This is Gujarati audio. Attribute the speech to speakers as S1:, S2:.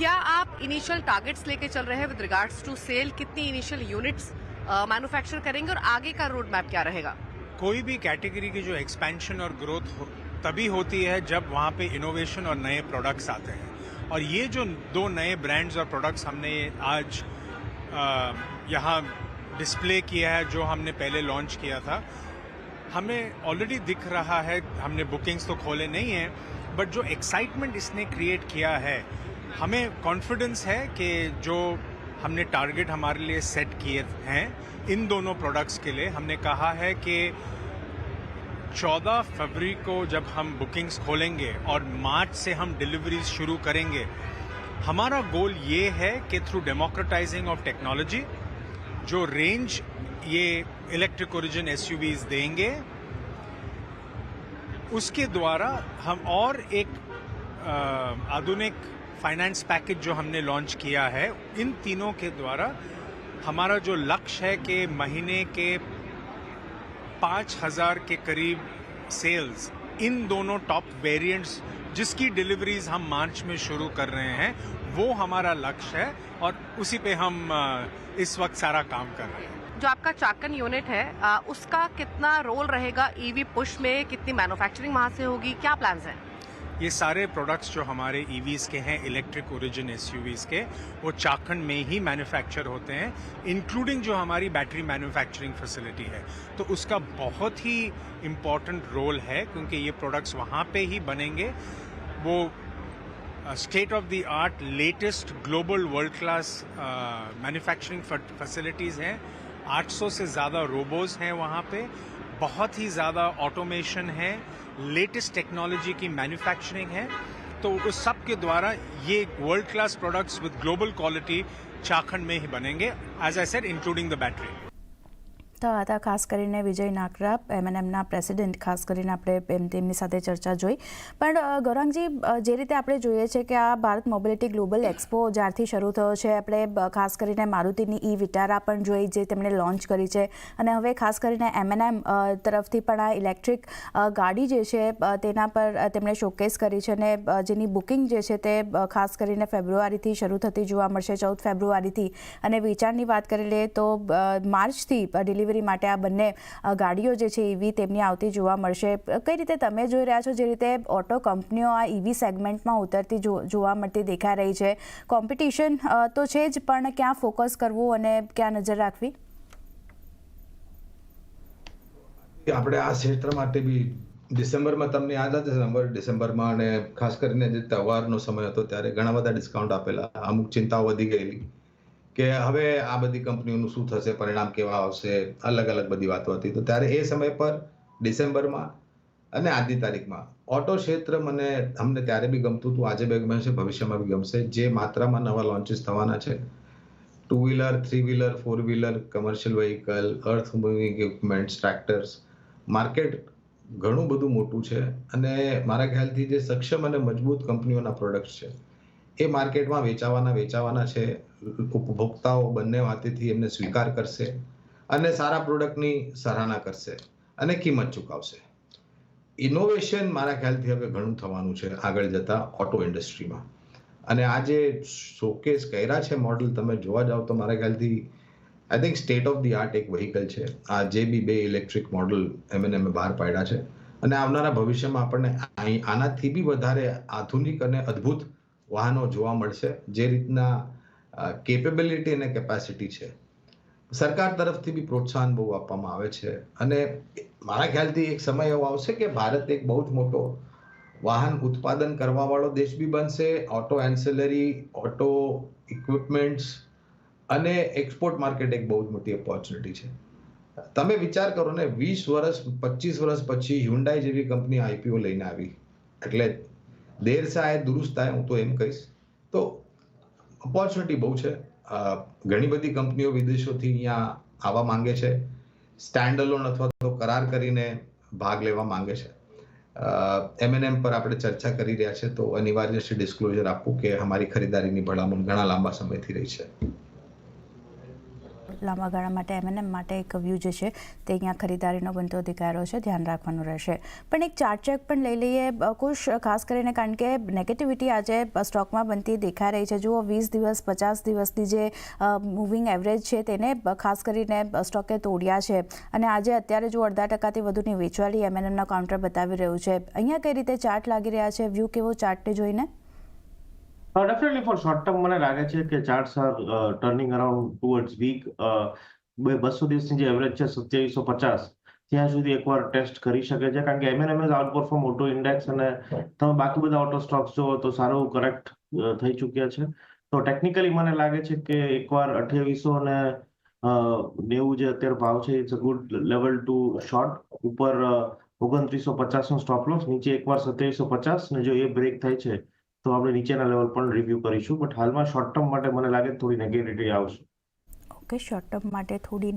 S1: क्या आप इनिशियल टारगेट्स लेके चल रहे हैं विद रिगार्ड्स टू सेल? कितनी इनिशियल यूनिट्स मैन्युफैक्चर करेंगे और आगे का रोड मैप क्या रहेगा?
S2: कोई भी कैटेगरी की जो एक्सपेंशन और ग्रोथ तभी होती है जब वहाँ पे इनोवेशन और नए प्रोडक्ट्स आते हैं। और ये जो 2 नए ब्रांड्स और प्रोडक्ट्स हमने आज यहाँ डिस्प्ले किया है, जो हमने पहले लॉन्च किया था, हमें ऑलरेडी दिख रहा है। हमने बुकिंग्स तो खोले नहीं हैं, बट जो एक्साइटमेंट इसने क्रिएट किया है, हमें कॉन्फिडेंस है कि जो हमने टारगेट हमारे लिए सेट किए हैं इन दोनों प्रोडक्ट्स के लिए, हमने कहा है कि 14 फरवरी को जब हम बुकिंग्स खोलेंगे और मार्च से हम डिलीवरीज शुरू करेंगे, हमारा गोल ये है कि थ्रू डेमोक्रेटाइजिंग ऑफ टेक्नोलॉजी जो रेंज ये इलेक्ट्रिक ओरिजिन एसयूवीज देंगे, उसके द्वारा हम और एक आधुनिक फाइनेंस पैकेज जो हमने लॉन्च किया है, इन तीनों के द्वारा हमारा जो लक्ष्य है कि महीने के 5,000 के करीब सेल्स इन दोनों टॉप वेरिएंट्स जिसकी डिलीवरीज हम मार्च में शुरू कर रहे हैं, वो हमारा लक्ष्य है और उसी पे हम इस वक्त सारा काम कर रहे हैं।
S1: जो आपका चाकन यूनिट है उसका कितना रोल रहेगा ईवी पुश में? कितनी मैन्युफैक्चरिंग वहां से होगी? क्या प्लान्स हैं?
S2: ये सारे प्रोडक्ट्स जो हमारे ईवीज के हैं, इलेक्ट्रिक ओरिजिन एसयूवीज के, वो चाकंड में ही मैन्युफैक्चर होते हैं, इंक्लूडिंग जो हमारी बैटरी मैन्युफैक्चरिंग फैसिलिटी है। तो उसका बहुत ही इम्पॉर्टेंट रोल है क्योंकि ये प्रोडक्ट्स वहाँ पे ही बनेंगे। वो state of the art latest global world class manufacturing facilities हैं। 800 से ज़्यादा रोबोज हैं वहाँ पे, बहुत ही ज़्यादा ऑटोमेशन है, लेटेस्ट टेक्नोलॉजी की मैन्युफैक्चरिंग है। तो उस सब के द्वारा ये world class products with global quality ચાખંડ में ही बनेंगे, as I said including the battery.
S3: તો હતા ખાસ કરીને વિજય નાકરા, એમએનએમના પ્રેસિડેન્ટ, ખાસ કરીને આપણે તેમની સાથે ચર્ચા જોઈ. પણ ગૌરાંગજી, જે રીતે આપણે જોઈએ છે કે આ ભારત મોબિલિટી ગ્લોબલ એક્સપો જ્યારથી શરૂ થયો છે, આપણે ખાસ કરીને મારુતિની ઈ વિટારા પણ જોઈ જે તેમણે લોન્ચ કરી છે, અને હવે ખાસ કરીને એમએનએમ તરફથી પણ આ ઇલેક્ટ્રિક ગાડી જે છે તેના પર તેમણે શોકેસ કરી છે, અને જેની બુકિંગ જે છે તે ખાસ કરીને ફેબ્રુઆરીથી શરૂ થતી જોવા મળશે, 14 ફેબ્રુઆરીથી. અને વેચાણની વાત કરી લઈએ તો માર્ચથી ડિલિવરી માટે આ બંને ગાડીઓ જે છે ઈવી તેમની આવતી જોવા મળશે. કઈ રીતે તમે જોઈ રહ્યા છો, જે રીતે ઓટો કંપનીઓ આ ઈવી સેગમેન્ટમાં ઉતરતી જોવા મળતી દેખાઈ રહી છે? કોમ્પિટિશન તો છે જ, પણ ક્યાં ફોકસ કરવું અને ક્યાં નજર રાખવી?
S4: આપણે આ ક્ષેત્ર માટે બી ડિસેમ્બરમાં, તમને યાદ હશે નવેમ્બર ડિસેમ્બરમાં, અને ખાસ કરીને જે તહેવારનો સમય હતો ત્યારે ઘણા બધા ડિસ્કાઉન્ટ આપેલા. અમુક ચિંતાઓ વધી ગયેલી કે હવે આ બધી કંપનીઓનું શું થશે, પરિણામ કેવા આવશે, અલગ અલગ બધી વાતો હતી. તો ત્યારે એ સમય પર ડિસેમ્બરમાં અને આજની તારીખમાં ઓટો ક્ષેત્ર અમને ત્યારે બી ગમતું હતું, આજે બી ગમશે, ભવિષ્યમાં બી ગમશે. જે માત્રામાં નવા લોન્ચીસ થવાના છે, 2 wheeler, 3 wheeler, 4 wheeler, commercial vehicle, earth moving equipments, tractors, market ઘણું બધું મોટું છે. અને મારા ખ્યાલથી જે સક્ષમ અને મજબૂત કંપનીઓના પ્રોડક્ટ્સ છે એ માર્કેટમાં વેચાવાના છે. ઉપભોક્તાઓ બંને વાતેથી એમને સ્વીકાર કરશે અને સારા પ્રોડક્ટની સરાહના કરશે અને કિંમત ચૂકવશે. ઇનોવેશન મારા ખ્યાલથી હવે ઘણું થવાનું છે આગળ જતા ઓટો ઇન્ડસ્ટ્રીમાં. અને આ જે શોકેસ કર્યા છે મોડલ, તમે જોવા જાવ તો મારા ખ્યાલથી I think state of the art એક વ્હીકલ છે. આ જે બી 2 ઇલેક્ટ્રિક મોડલ એમએનએમે બહાર પાડ્યા છે, અને આવનારા ભવિષ્યમાં આપણને આનાથી બી વધારે આધુનિક અને અદ્ભુત વાહનો જોવા મળશે. જે રીતના કેપેબિલિટી અને કેપેસિટી છે, સરકાર તરફથી બી પ્રોત્સાહન બહુ આપવામાં આવે છે. અને મારા ખ્યાલથી એક સમય એવો આવશે કે ભારત એક બહુ જ મોટો વાહન ઉત્પાદન કરવા વાળો દેશ બી બનશે. ઓટો એન્સેલરી, ઓટો ઇક્વિપમેન્ટ્સ અને એક્સપોર્ટ માર્કેટ એક બહુ જ મોટી ઓપોર્ચ્યુનિટી છે. તમે વિચાર કરો ને, 20 વર્ષ 25 વર્ષ પછી હ્યુન્ડાઈ જેવી કંપની આઈપીઓ લઈને આવી, એટલે દેર સે આયે દુરુસ્ત આયે, હું તો એમ કહીશ. તો ઓપોર્ચ્યુનિટી બહુ છે. ઘણી બધી કંપનીઓ વિદેશોથી અહીંયા આવવા માંગે છે, સ્ટેન્ડ અલોન અથવા તો કરાર કરીને ભાગ લેવા માંગે છે. એમએનએમ પર આપણે ચર્ચા કરી રહ્યા છે, તો અનિવાર્ય છે ડિસ્ક્લોઝર આપવું કે અમારી ખરીદારીની ભલામણ ઘણા લાંબા સમયથી રહી છે.
S3: લાંબા ગાળા માટે M&M માટે એક વ્યૂ જે છે તે અહીંયા ખરીદારીનો બનતો દેખાઈ છે, ધ્યાન રાખવાનું રહેશે. પણ એક ચાર્ટ ચેક પણ લઈ લઈએ કુશ, ખાસ કરીને કારણ કે નેગેટિવિટી આજે સ્ટોકમાં બનતી દેખાઈ રહી છે. જુઓ 20 દિવસ 50 દિવસની જે મૂવિંગ એવરેજ છે તેને ખાસ કરીને સ્ટોકે તોડ્યા છે અને આજે અત્યારે જો 0.5%થી વધુની વેચવાલી M&Mના કાઉન્ટર બતાવી રહ્યું છે. અહીંયા કઈ રીતે ચાર્ટ લાગી રહ્યા છે, વ્યૂ કેવો ચાર્ટને જોઈને?
S5: Definitely for short term મને લાગે છે કે charts are turning around towards weak. 200 દિવસની જે એવરેજ છે 2750 ત્યાં સુધી એકવાર ટેસ્ટ કરી શકે છે, કારણ કે M&M ઇઝ આઉટપરફોર્મ ઓટો ઇન્ડેક્સ અને તમે બાકી બધા ઓટો સ્ટોક્સ જુઓ તો સારું કરેક્ટ થઈ ચૂક્યા છે. તો ટેકનિકલી મને લાગે છે કે એકવાર 2890 જે અત્યારે ભાવ છે it's a good level to short. ઉપર 2950 નો સ્ટોપ લોસ, નીચે એકવાર 2750 ને જો એ બ્રેક થાય છે તો આપણે નીચેના લેવલ પણ રિવ્યુ કરીશું. બટ હાલમાં શોર્ટ ટર્મ માટે મને લાગે થોડી નેગેટિવિટી આવશે.
S3: ઓકે, શોર્ટ ટર્મ માટે થોડી